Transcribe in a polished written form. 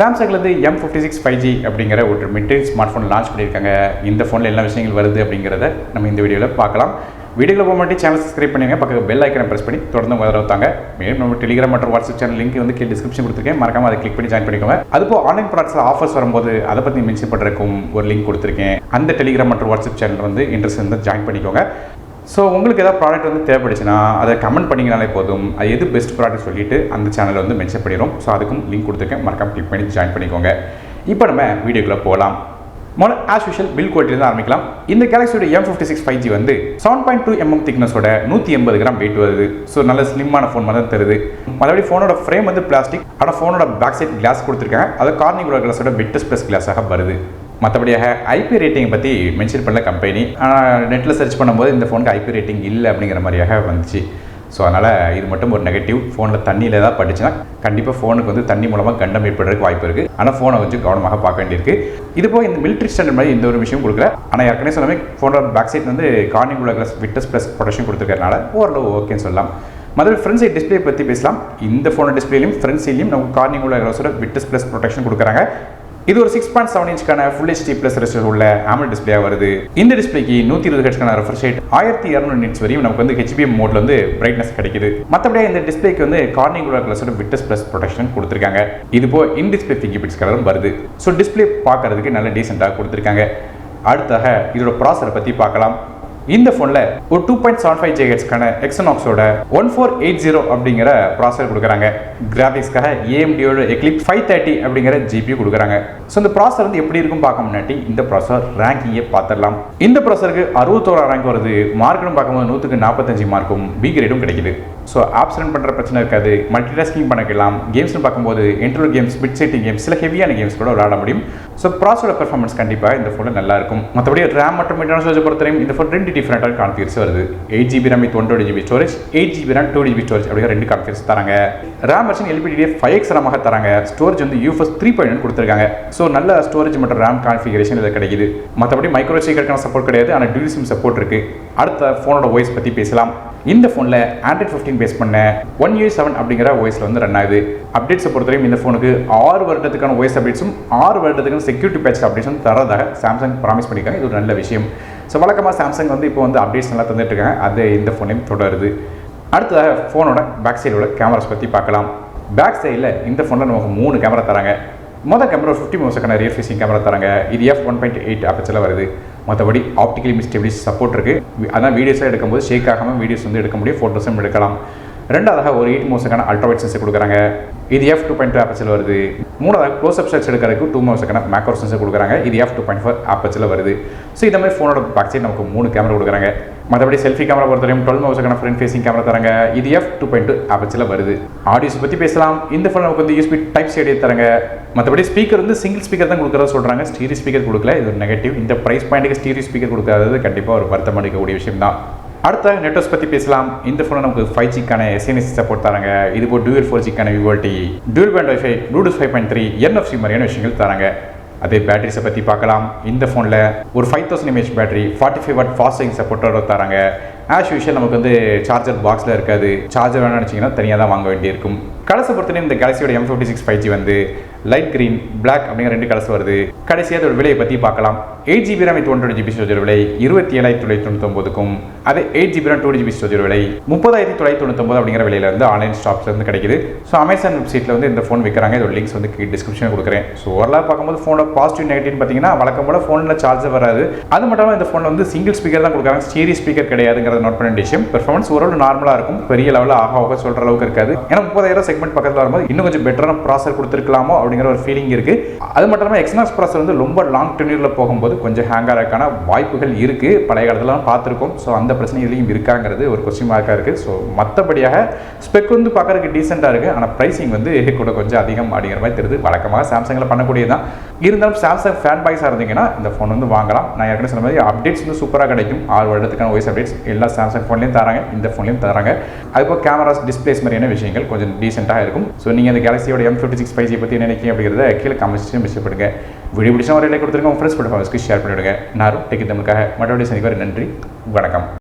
சாம்சங்லேருந்து M56 5G அப்படிங்கிற ஒரு mid-range smart phone launch பண்ணியிருக்காங்க. இந்த ஃபோனில் என்ன விஷயங்கள் வருது அப்படிங்கிறத நம்ம இந்த வீடியோவில் பார்க்கலாம். வீடியோவில் போக மாட்டி சேனல் சப்ஸ்கிரைப் பண்ணிங்க, பக்கத்தில் பெல் ஐக்கனை ப்ரெஸ் பண்ணி தொடர்ந்து உதவுத்தாங்க. மேலும் நம்ம டெலிகிராம் மற்றும் வாட்ஸ்அப் சேனல் லிங்க் வந்து கீழே டிஸ்கிரிப்ஷன் கொடுத்துருக்கேன், மறக்காம அதை கிளிக் பண்ணி ஜாயின் பண்ணிக்கோங்க. அதுபோல் ஆன்லைன் ப்ராடக்ட்ஸில் ஆஃபர்ஸ் வரும்போது அதை பற்றி மென்ஷன் பண்ணுறதுக்கும் ஒரு லிங்க் கொடுத்துருக்கேன். அந்த டெலிகிராம் மற்றும் வாட்ஸ்அப் சேனல் வந்து இன்ட்ரெஸ்ட் இருந்தால் ஜாயின் பண்ணிக்கோங்க. ஸோ உங்களுக்கு ஏதாவது ப்ராடக்ட் வந்து தேவைப்படுச்சுன்னா அதை கமெண்ட் பண்ணிங்கனாலே போதும், அது எது பெஸ்ட் ப்ராடக்ட் சொல்லிவிட்டு அந்த சேனலில் வந்து மென்ஷன் பண்ணிடும். ஸோ அதுக்கும் லிங்க் கொடுத்துருக்கேன், மறக்காம கிளிக் பண்ணி ஜாயின் பண்ணிக்கோங்க. இப்போ நம்ம வீடியோக்குள்ளே போகலாம். முதல்ல ஆஸ் யூஷுவல் பில் குவாலிட்டியில் தான் ஆரம்பிக்கலாம். இந்த கேலக்ஸியோட M56 5G வந்து 7.2 mm திக்னஸோட 180 கிராம் வெயிட் வருது. ஸோ நல்ல ஸ்லிம்மான ஃபோன் மாதிரி தான் தருது. மற்றபடி ஃபோனோட ஃப்ரேம் வந்து பிளாஸ்டிக், ஆனால் ஃபோனோட பேக் சைட் கிளாஸ் கொடுத்துருக்காங்க. அது கார்னிங் கிளாஸோட விட்டஸ் ப்ளஸ் கிளாஸாக வருது. மற்றபடியாக ஐபி ரேட்டிங் பற்றி மென்ஷன் பண்ணல கம்பெனி, ஆனால் நெட்டில் சர்ச் பண்ணும்போது இந்த ஃபோனுக்கு ஐபி ரேட்டிங் இல்லை அப்படிங்கிற மாதிரியாக வந்துச்சு. ஸோ அதனால் இது மட்டும் ஒரு நெகட்டிவ். ஃபோனில் தண்ணியில் ஏதாவது பட்டுச்சுன்னா கண்டிப்பாக ஃபோனுக்கு வந்து தண்ணி மூலமாக கண்டம் ஏற்படுறதுக்கு வாய்ப்பு இருக்குது. ஆனால் ஃபோனை கொஞ்சம் கவனமாக பார்க்க வேண்டியிருக்கு. இது போய் இந்த மிலிட்ரி ஸ்டாண்டர்ட் மாதிரி எந்த ஒரு விஷயம் கொடுக்கல. ஆனால் ஏற்கனவே சொன்னாமே ஃபோனோட பேக் சைட் வந்து கார்னிங் கிளாஸ் விட்டஸ் ப்ளஸ் ப்ரொடெக்ஷன் கொடுத்துருக்கறனால ஓரளவு ஓகேன்னு சொல்லலாம். மற்றபடி ஃப்ரண்ட் சைட் டிஸ்பிளே பற்றி பேசலாம். இந்த ஃபோனோட டிஸ்பிளேலையும் ஃப்ரண்ட் சைட்லையும் நம்ம கார்னிங் கிளாஸோட விட்டஸ் ப்ளஸ் ப்ரொடெக்ஷன் கொடுக்குறாங்க. இது ஒரு 6.7 இன்ச்க்கான ஃபுல் HD ப்ளஸ் ரெஸ்டர் உள்ள AMOLED டிஸ்பிளேயாக வருது. இந்த டிஸ்பிளேக்கு 120 ஹெர்ட்ஸ்க்கான ரெஃப்ரெஷ் ரேட் 1200 நிட்ஸ் வரையும் நமக்கு வந்து HBM மோட்ல வந்து பிரைட்னஸ் கிடைக்குது. மற்றபடி இந்த டிஸ்பிளேக்கு வந்து கார்னிங் கிளாஸோட விட்டஸ் ப்ளஸ் ப்ரொடெக்ஷன் கொடுத்துருக்காங்க. இது போ இன் டிஸ்பிளே ஃபிங்கர்பிரிண்ட்ஸ் கலரும் வருது. ஸோ டிஸ்பிளே பார்க்கறதுக்கு நல்ல டீசெண்டாக கொடுத்துருக்காங்க. அடுத்தாக இதோட ப்ராசஸரை பற்றி பார்க்கலாம். இந்த ஃபோனில் ஒரு 2.75 GHz எக்ஸனாக்ஸோட 1480 அப்படிங்கிற ப்ராசஸர் கொடுக்குறாங்க. கிராஃபிக்ஸ்க்காக AMDயோட Eclipse 530 அப்படிங்கிற GPU கொடுக்குறாங்க. ஸோ இந்த ப்ராசஸர் வந்து எப்படி இருக்கும் பார்க்க முன்னாடி இந்த ப்ராசஸர் ரேங்கிங்கை பார்த்துடலாம். இந்த ப்ராசஸருக்கு 61 ரேங்க் வருது. மார்க்குன்னு பார்க்கும்போது 100க்கு 45 மார்க்கும் B கிரேடும் கிடைக்குது. ஸோ ஆப்ஸ் ரன் பண்ணுற பிரச்சனை இருக்காது. மல்டி டாஸ்கிங் பண்ணிக்கலாம். கேம்ஸ்னு பார்க்கும்போது interval games, bit setting games, சில ஹெவியான கேம்ஸ் கூட விளையாட முடியும். ஸோ ப்ராசஸோட பெர்ஃபார்மன்ஸ் கண்டிப்பாக இந்த ஃபோனில் நல்லா இருக்கும். மற்றபடி ரேம் மற்றும் இன்டர்னல் ஸ்டோரேஜ் பொறுத்தவரையும் இந்த ஃபோன் 2 டிஃப்ரெண்டான கான்ஃபிகர்ஸ் வருது. 8GB RAM with 128GB storage, 8GB RAM 2GB storage அப்படிங்கிற 2 கான்ஃபிகர்ஸ் தராங்க. RAM version LPDDR 5X RAM தராங்க. ஸ்டோரேஜ் வந்து UFS 3.1 கொடுத்துருக்காங்க. ஸோ நல்ல ஸ்டோரேஜ் மற்றும் RAM கான்ஃபிகரேஷன் இதில் கிடைக்குது. மற்றபடி மைக்ரோ சீக்கிரக்கான சப்போர்ட் கிடையாது, ஆனால் டியூல் சிம் சப்போர்ட் இருக்குது. அடுத்த ஃபோனோட வாய்ஸ் பற்றி பேசலாம். இந்த ஃபோனில் Android 15 பேஸ் பண்ண 1 UI 7 அப்படிங்கிற வாய்ஸில் வந்து ரன் ஆகுது. அப்டேட்ஸை பொறுத்தவரையும் இந்த ஃபோனுக்கு 6 வருடத்துக்கான வாய்ஸ் அப்டேட்ஸும் 6 வருடத்துக்கான செக்யூரிட்டி பேட்ச் அப்டேட்ஸும் தரதாக சாம்சங் ப்ராமிஸ் பண்ணியிருக்காங்க. இது ஒரு நல்ல விஷயம். ஸோ வழக்கமாக சாம்சங் வந்து இப்போ வந்து அப்டேட்ஸ் நல்லா தந்துட்டு இருக்காங்க. அது இந்த ஃபோனையும் தொடருது. அடுத்ததாக ஃபோனோட பேக் சைடோட கேமராஸ் பற்றி பார்க்கலாம். பேக் சைடில் இந்த ஃபோனில் நமக்கு 3 கேமரா தராங்க. மொதல் கேமரா 50 மெகாபிக்சலுக்கான ரியர் ஃபேசிங் கேமரா தராங்க. இது f1.8 ஆப்பர்ச்சரில் வருது. மற்றபடி ஆப்டிக்கலி மிஸ்டபிலிட்டி சப்போர்ட் இருக்குது. அதான் வீடியோஸாக எடுக்கும்போது ஷேக் ஆகாமல் வீடியோஸ் வந்து எடுக்க முடியும், ஃபோட்டோஸும் எடுக்கலாம். ரெண்டாவதாக ஒரு 8 மெகாபிக்சலுக்கான அல்ட்ராவைட் சென்சர் கொடுக்குறாங்க. இது f2.2 ஆப்பர்ச்சரில் வருது. மூணாவது க்ளோஸ் அப் ஷாட்ஸ் எடுக்கிறதுக்கு 2 மெகாபிக்சலுக்கான மேக்ரோ சென்சர் கொடுக்குறாங்க. இது f2.4 ஆப்பர்ச்சரில் வருது. ஸோ இந்த மாதிரி ஃபோனோட பேக் சைடு நமக்கு 3 கேமரா கொடுக்குறாங்க. மற்றபடி செல்ஃபி கேமரா பொறுத்தவரையும் 12 மெகாபிக்சலுக்கான ஃப்ரண்ட் ஃபேசிங் கேமரா தராங்க. இது f2.2 ஆப்பர்ச்சரில் வருது. ஆடியோஸ் பற்றி பேசலாம். இந்த ஃபோன் நமக்கு வந்து USB டைப் C தராங்க. மற்றபடி ஸ்பீக்கர் வந்து சிங்கிள் ஸ்பீக்கர் தான் கொடுக்குறதா சொல்கிறாங்க, ஸ்டீரியோ ஸ்பீக்கர் கொடுக்கல. இது ஒரு நெகட்டிவ். இந்த ப்ரைஸ் பாயிண்ட்டுக்கு ஸ்டீரியோ ஸ்பீக்கர் கொடுக்காதது கண்டிப்பாக ஒரு வருத்தம் அளிக்கக்கூடிய விஷயம் தான். அடுத்த நெட்வொர்க்ஸ் பற்றி பேசலாம். இந்த ஃபோனை நமக்கு 5Gக்கான SNC சப்போர்ட் தராங்க. இது போல் டூயல் 4Gக்கான VoLTE, dual band WiFi, Bluetooth 5.3, NFC மாதிரியான விஷயங்கள் தராங்க. அதே பேட்டரிஸை பற்றி பார்க்கலாம். இந்த ஃபோனில் ஒரு 5000 mAh battery 45 watt fast charging சப்போர்ட்டோட தராங்க. ஆஸ் யூஷுவல் நமக்கு வந்து சார்ஜர் பாக்ஸில் இருக்காது. சார்ஜர் வேணும்னு நினச்சிங்கன்னா தனியாக தான் வாங்க வேண்டியிருக்கும். கலர்ஸை பொறுத்தவரையும் இந்த கேலக்ஸியோட M56 5G வந்து லைட் கிரீன், பிளாக் அப்படிங்கிற 2 கலர்ஸ் வருது. கடைசியாக அதோட விலையை பற்றி பார்க்கலாம். 8GB RAM with 128GB storage விலை 27,999க்கும், அதே 8GB RAM 2GB ஸ்டோரேஜ் விலை 30,999 அப்படிங்கிற விலையில் வந்து ஆன்லைன் ஸ்டாப்ஸில் வந்து கிடைக்குது. ஸோ அமேசான் வெப்சைட்டில் வந்து இந்த ஃபோன் விற்கிறாங்க. இதோட லிங்க்ஸ் வந்து டிஸ்கிரிப்ஷனில் கொடுக்குறேன். ஸோ ஓரளவு பார்க்கும்போது ஃபோனோட பாசிட்டிவ் நெகட்டிவ்னு பார்த்தீங்கன்னா வழக்கம் போல ஃபோனில் சார்ஜர் வராது. அது மட்டும் இல்லாமல் இந்த ஃபோனில் வந்து சிங்கிள் ஸ்பீக்கர் தான் கொடுக்குறாங்க, ஸ்டீரியோ ஸ்பீக்கர் கிடையாதுங்கிறத நோட் பண்ண வேண்டிய விஷயம். பெர்ஃபார்மன்ஸ் ஓரளவு நார்மலாக இருக்கும், பெரிய லெவலில் ஆக சொல்கிற அளவுக்கு இருக்காது. ஏன்னா 30,000 செக்மெண்ட் பக்கத்தில் வரும்போது இன்னும் கொஞ்சம் பெட்டரான ப்ராசஸர் கொடுத்துருக்கலாமோ அப்படிங்கிற ஒரு ஃபீலிங் இருக்குது. அது மட்டும் இல்லாமல் எக்ஸ்னாக்ஸ் ப்ராசஸர் வந்து ரொம்ப லாங் டென்யூரில் போகும்போது கொஞ்சம் ஹேங் ஆகிறதுக்கான வாய்ப்புகள் இருக்குது. பழைய காலத்துலாம் பார்த்துருக்கோம். ஸோ அந்த பிரச்சனை இதுலேயும் இருக்காங்கிறது ஒரு கொஸ்டின் மார்க்காக இருக்குது. ஸோ மற்றபடியாக ஸ்பெக் வந்து பார்க்குறதுக்கு டீசெண்டாக இருக்குது. ஆனால் ப்ரைஸிங் வந்து கூட கொஞ்சம் அதிகம் அப்படிங்கிற மாதிரி தெரியுது. வழக்கமாக சாம்சங்கில் பண்ணக்கூடியது தான். இருந்தாலும் சாம்சங் ஃபேன் பாய்ஸாக இருந்தீங்கன்னா இந்த ஃபோன் வந்து வாங்கலாம். நான் ஏற்கனவே சொன்ன மாதிரி அப்டேட்ஸ் வந்து சூப்பராக கிடைக்கும். 6 வருடத்துக்கான வாய்ஸ் அப்டேட்ஸ் எல்லா சாம்சங் ஃபோன்லேயும் தராங்க, இந்த ஃபோன்லேயும் தராங்க. அதுபோல் கேமராஸ், டிஸ்பிளேஸ் மாதிரியான விஷயங்கள் கொஞ்சம் டீசெண்டாக இருக்கும். ஸோ நீங்கள் இந்த கேலக்ஸியோட M56 5G பற்றி என்ன நினைக்கிறீங்க அப்படிங்கிறத கீழே கமெண்ட்ஸ் மிஸ் பண்ணுங்க. வீடியோ பிடிச்சா ஒரு லைக் கொடுத்துருங்க, உங்கள் ஃப்ரெண்ட்ஸ் ஷேர் பண்ணிவிடுங்க. நான் டெக் தமிழுக்காக மற்றபடி சந்திக்க நன்றி, வணக்கம்.